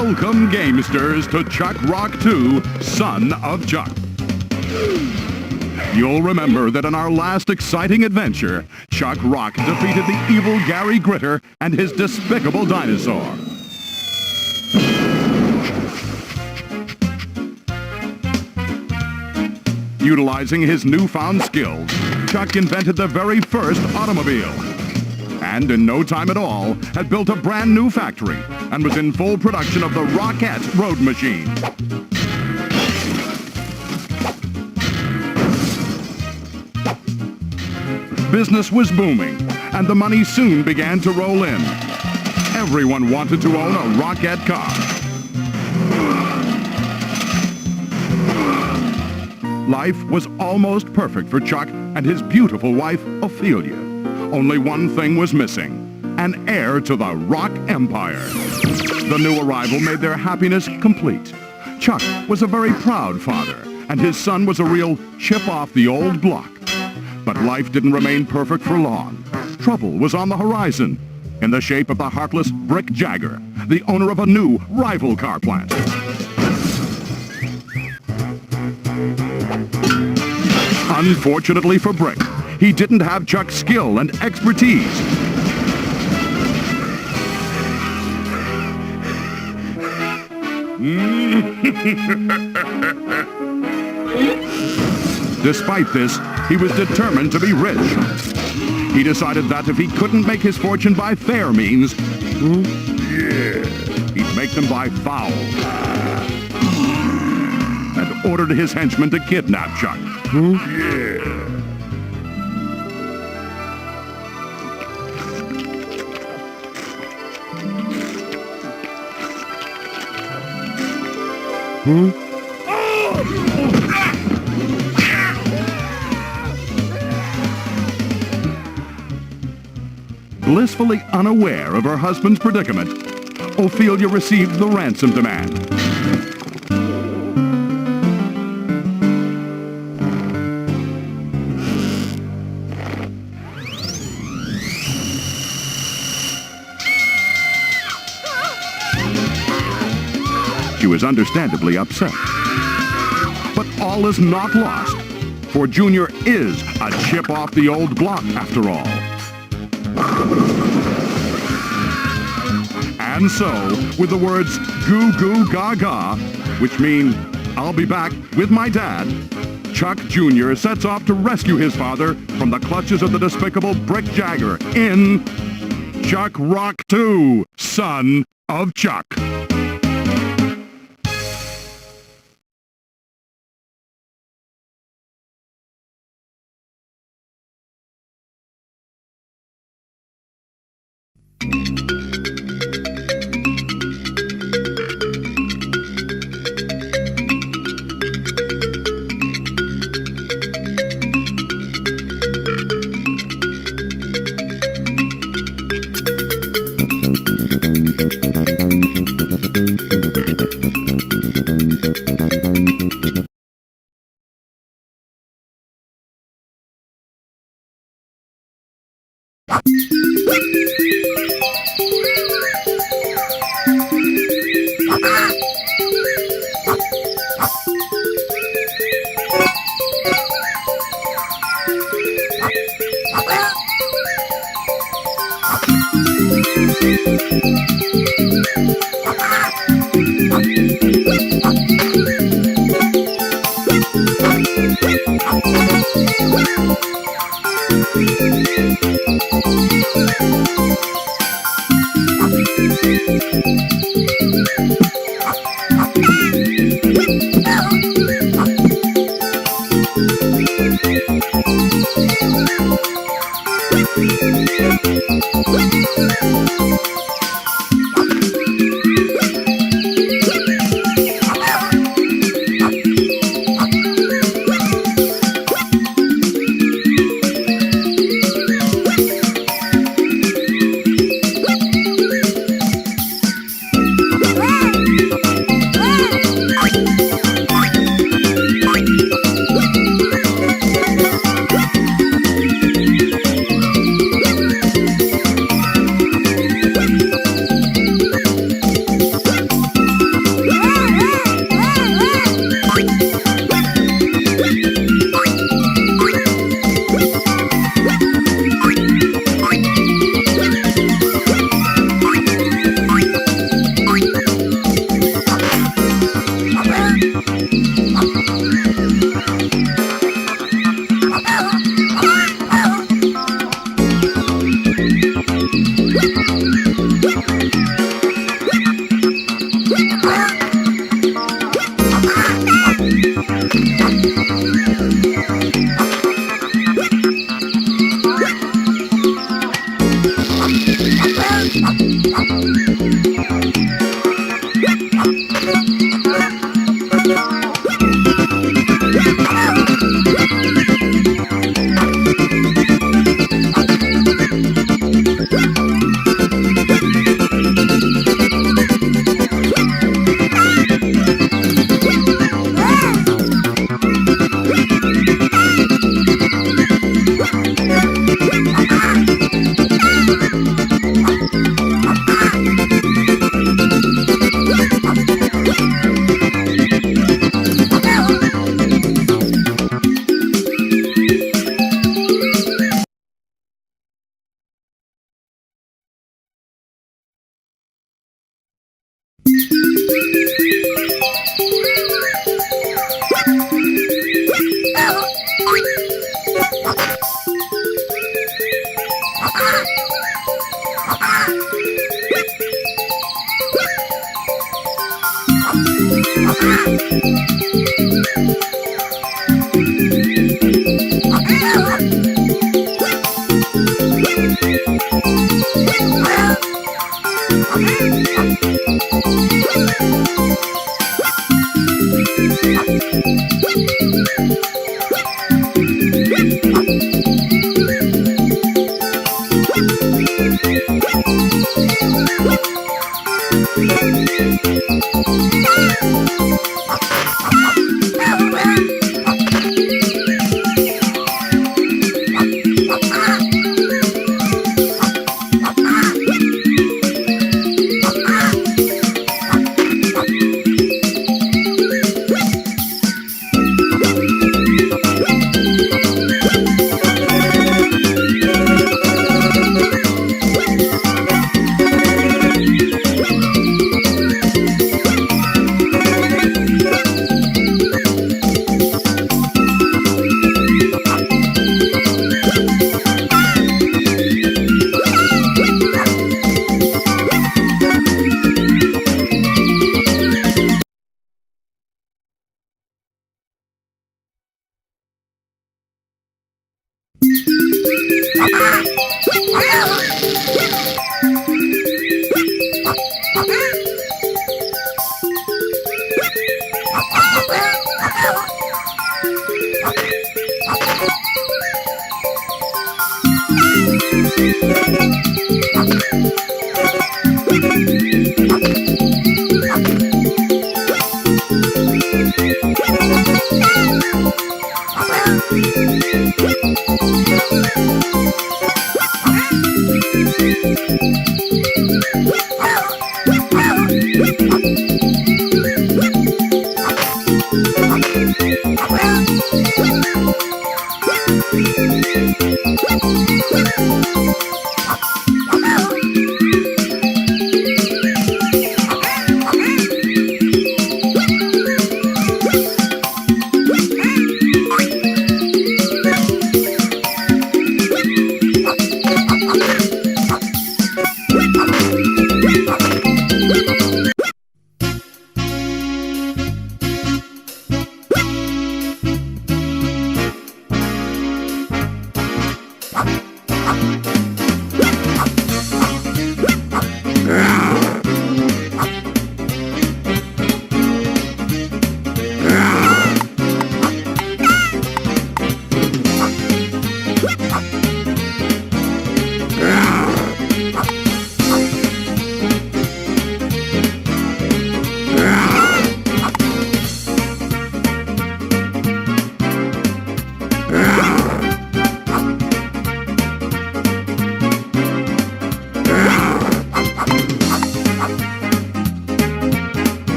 Welcome, gamesters, to Chuck Rock 2, Son of Chuck. You'll remember that in our last exciting adventure, Chuck Rock defeated the evil Gary Gritter and his despicable dinosaur. Utilizing his newfound skills, Chuck invented the very first automobile. And in no time at all, had built a brand new factory and was in full production of the Rockette road machine. Business was booming, and the money soon began to roll in. Everyone wanted to own a Rockette car. Life was almost perfect for Chuck and his beautiful wife, Ophelia. Only one thing was missing: an heir to the Rock Empire. The new arrival made their happiness complete. Chuck was a very proud father, and his son was a real chip off the old block. But life didn't remain perfect for long. Trouble was on the horizon, in the shape of the heartless Brick Jagger, the owner of a new rival car plant. Unfortunately for Brick, he didn't have Chuck's skill and expertise. Despite this, he was determined to be rich. He decided that if he couldn't make his fortune by fair means, he'd make them by foul. And ordered his henchmen to kidnap Chuck. Blissfully unaware of her husband's predicament, Ophelia received the ransom demand. She was understandably upset. But all is not lost, for Junior is a chip off the old block after all. And so, with the words goo goo gaga, which mean I'll be back with my dad, Chuck Jr. sets off to rescue his father from the clutches of the despicable Brick Jagger in Chuck Rock 2, Son of Chuck.